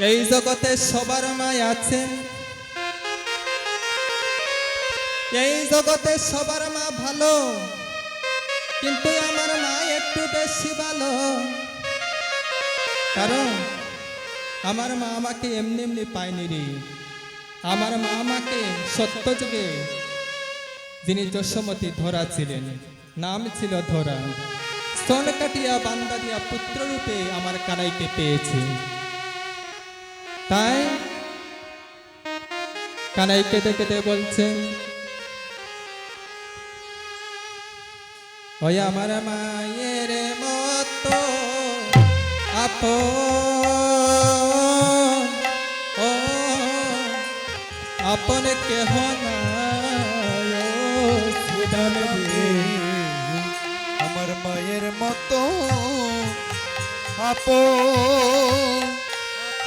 এই জগতে সবার মা আছে, এই জগতে সবার মা ভালো, কিন্তু আমার মা একটু বেশি ভালো। কারণ আমার মা আমাকে এমনি এমনি পায়নি রে। আমার মা আমাকে সত্য যুগে যিনি যশোমতী ধরা ছিলেন, নাম ছিল ধরা, স্তন কাটিয়া বান্দা দিয়া পুত্র রূপে আমার কানাইকে পেয়েছে। তাই কানাইকে দেখে বলছে, ওই আমার মায়ের মতো আপন, ও আপন কেহ নাই, আমার মায়ের মতো আপন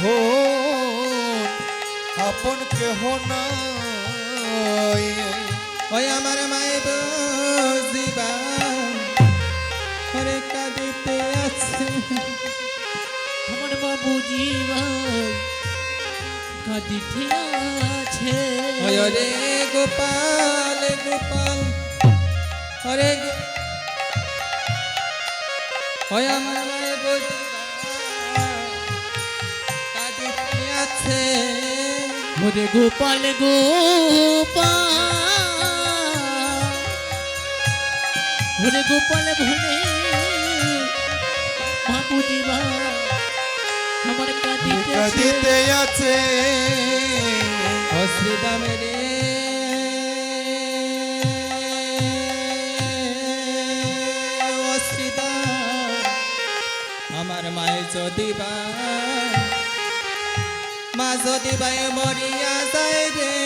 হো, আপন কেহ নাই। ওই আমার মায়ের জীবন করে কাঁদিতে আছে, আমার বাবু জীবন কাঁদিতে আছে। ওই রে গোপাল গোপাল, ওরে ওই আমার মায়ের কাঁদিতে আছে। ওরে গোপাল গোপাল, ওরে গোপাল ভুলে বাবু জীবন আমার কাঁদিতে কাঁদিতে আছে। ও শ্রীরাম রে, ও শ্রীরাম, আমার মায়ের যদি মা যদি বাই মরিয়া যায় রে,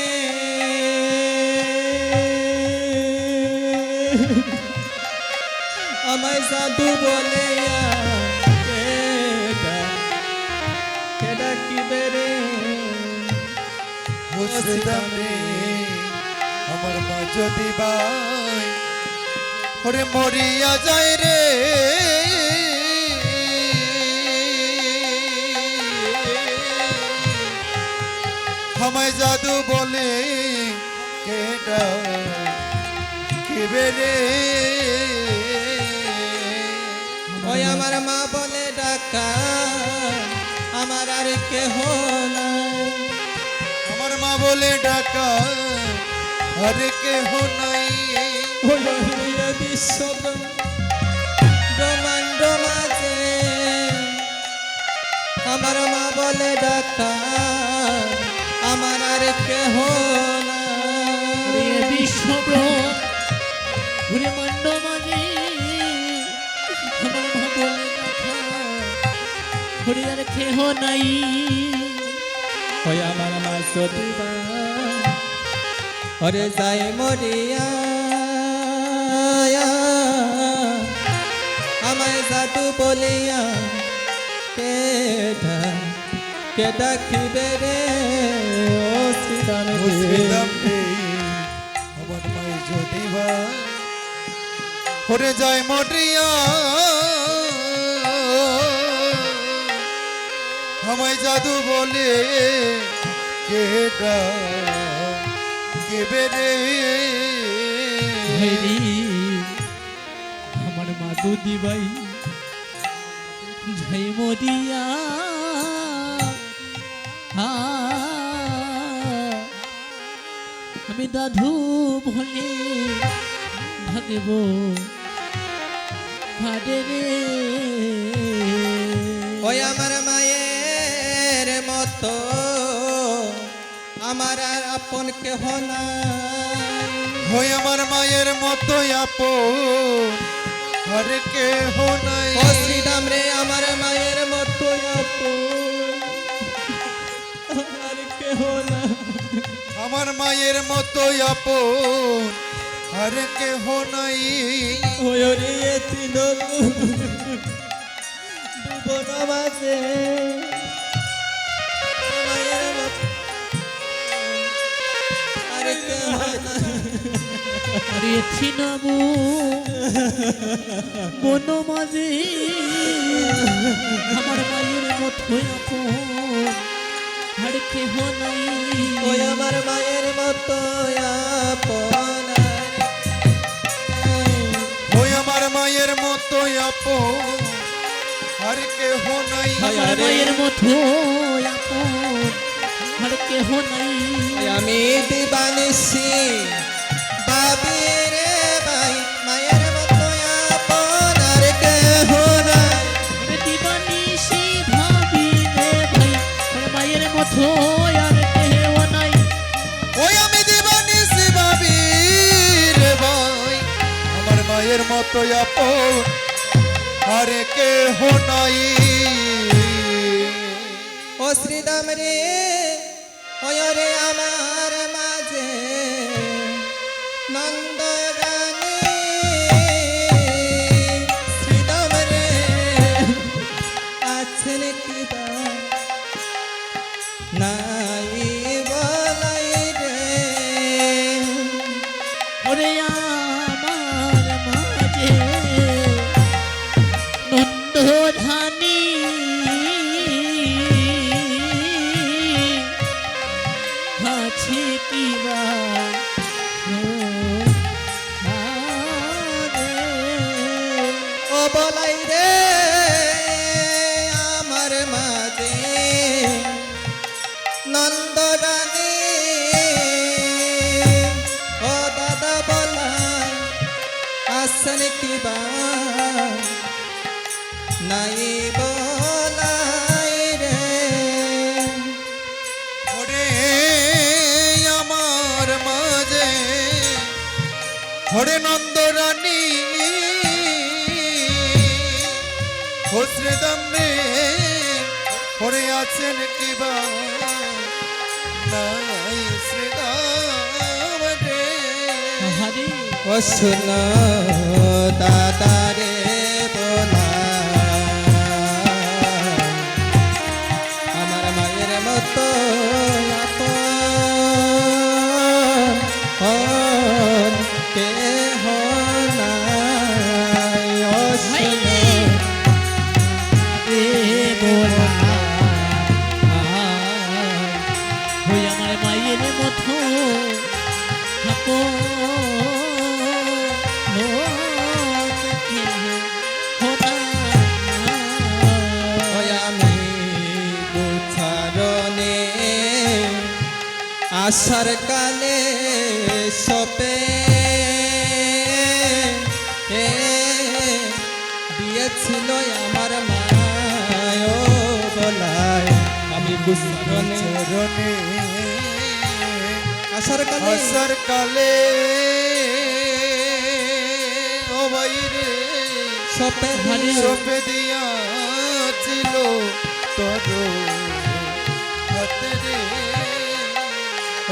আমায় সাধু বলে কেডা কি বেরে। আমার মা যদি বাই ওরে মরিয়া যায় রে, আমায় জাদু বলে কেডা কিবে রে। ওই আমার মা বলে ডাকা আমার আর কেহ নাই, আমার মা বলে ডাকা আর কেহ নাই। বিশ্ব ব্রহ্মাণ্ড মাঝে আমার মা বলে ডাকা আমার আর কেহ নাই। বিশ্ব ঘুরে মন্ড মাঝে আমার মা বলে দেখা ঘুরে আর কেহ নাই। ওই আমার মা যদি ওরে যাই মরিয়া আমায় জাদু বলিয়া কেডা কেডা খিবে রে। ও শ্রীরাম রে, আমার মাই যদি ওরে যায় মরিয়া আমায় জাদু বলে কেডা কেবে রে। আমার মা দুদি ভাই ঝাই মরিয়া আমি দাদু বলে ভাগব ভাদে রে। ওই আমার মায়ের মতো আমার আর আপন কেহ নাই, ওই আমার মায়ের মতো আপন আর কেহ নাই। ও শ্রীরাম রে, আমার মায়ের মতো আপন আর কেহ নাই, আমার মায়ের মতো আপন আর কেহ নাই। ওই রে তিন ভুবন মাঝে মায়ের মতো আর কেহ নাই। আরে ছিনাবু বন মাঝে আমার মায়ের মতো আপন কেহ নাই ওই আমার মায়ের মতো আপন ওই আমার মায়ের মতো আপন আর কেহ নাই আমার মায়ের মতো আপন আর কেহ নাই আমি দিবানিসি বাবি রে ভাই মায়ের মতো আপন আর কেহ নাই দিবানিসি ভাবি রে ভাই আমার মায়ের মতো আর কেহ নাই ওই আমি দিবানিসি ভাবি রে ভাই আমার মায়ের মতো আপন আর কেহ নাই ও শ্রীদাম রে ওই রে আমার মাঝে নন্দগানে শ্রীদাম রে আছেন কি বা নাই বলাই রে ওরে আমার মাঝে নন্দধানী আছে কি বা ও বলাই রে আমার মাঝে নন্দরানী ও দাদা বলাই আসন কিবা নাই বলাই রে ওরে আমার মাঝে হরে নন্দরানী হসরে দামে হরে আছেন কিবা নাই শ্রীদাম রে হরি ও শোনো দাদা রে বলাই আমার মায়ের মতো আপন কেহ নাই ও শোনো রে বলা ওই আমার মায়ের মতো আপন ওই আমি গুছারণে আসার কালে সপে দিয়েছিল আমার মায় ও বলায় আমি গুছারণে চরণে আসার কালে আসার কালে ও বাইরে সপে সপে দিয়াছিল তোর হাতে রে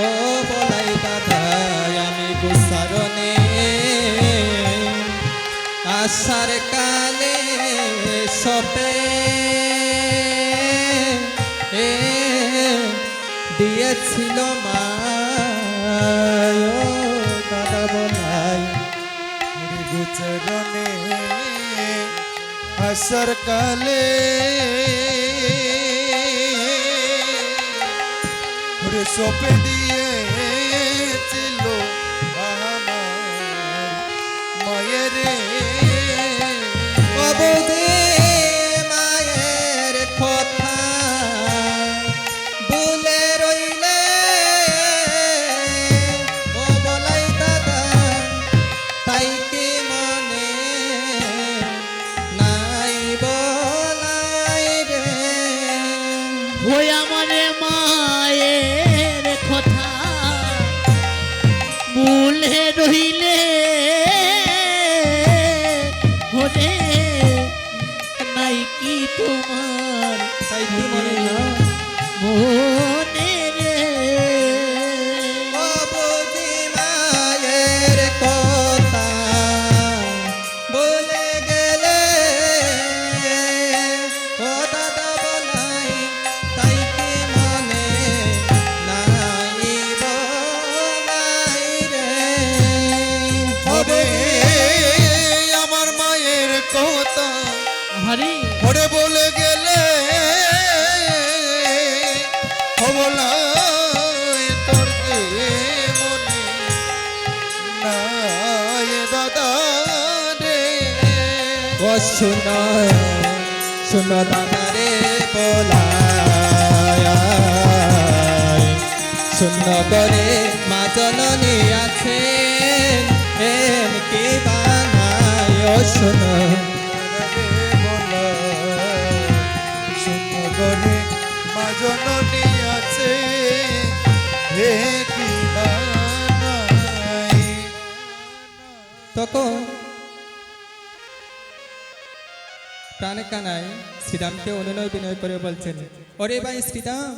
ও বলাই দাদা আমি গুছারণে আসার কালে সপে দিয়েছিল মা দাদা বলাই হরে গোচরণে আসার কালে হরে সপে দিয়েছিল আমার মায়ের অবধি মায়ের কথা ভুলে রইলে ও বলাই দাদা তাই কি মনে নাই বলাই রে ওই আমার মায়ের কথা ভুলে রইলে ওরে নাই কি তোমার তাই কি মনে না মনে রে অবধি মায়ের কথা বলে গেলে ও দাদা বলাই তাই কি মনে নাই বলাই রে হরে আমার মায়ের কথা হরি হরে বলে গেলে হবলা ও শুনো শুনো দাদারে বলায় শূন্য করে মা জননী আছেন এন কি বানায় ও শুনো শূন্য করে মা জননী আছে হে কি বানাই। তখন প্রাণে কানায় শ্রীরামকে অনুনয় বিনয় করে বলছেন ওরে ভাই শ্রীরাম